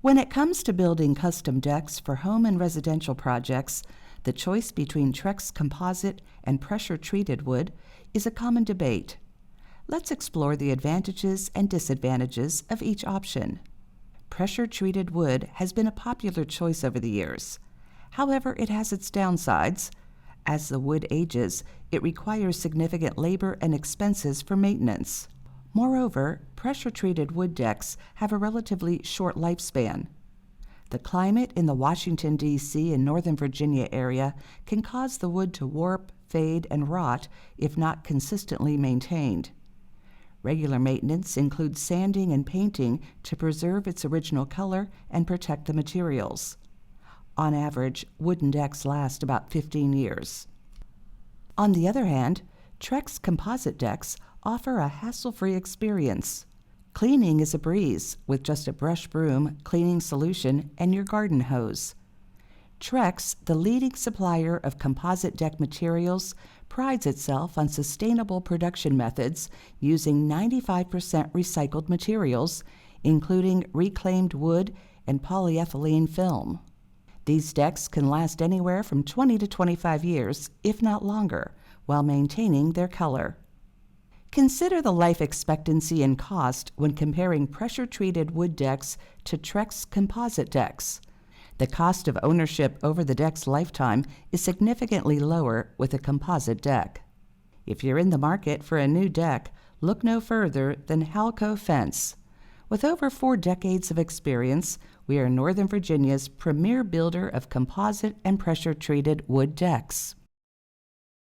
When it comes to building custom decks for home and residential projects, the choice between Trex composite and pressure-treated wood is a common debate. Let's explore the advantages and disadvantages of each option. Pressure-treated wood has been a popular choice over the years. However, it has its downsides. As the wood ages, it requires significant labor and expenses for maintenance. Moreover, pressure-treated wood decks have a relatively short lifespan. The climate in the Washington, D.C. and Northern Virginia area can cause the wood to warp, fade, and rot if not consistently maintained. Regular maintenance includes sanding and painting to preserve its original color and protect the materials. On average, wooden decks last about 15 years. On the other hand, Trex composite decks offer a hassle-free experience. Cleaning is a breeze with just a brush broom, cleaning solution, and your garden hose. Trex, the leading supplier of composite deck materials, prides itself on sustainable production methods using 95% recycled materials, including reclaimed wood and polyethylene film. These decks can last anywhere from 20 to 25 years, if not longer, while maintaining their color. Consider the life expectancy and cost when comparing pressure-treated wood decks to Trex composite decks. The cost of ownership over the deck's lifetime is significantly lower with a composite deck. If you're in the market for a new deck, look no further than HalCo Fence. With over 4 decades of experience, we are Northern Virginia's premier builder of composite and pressure-treated wood decks.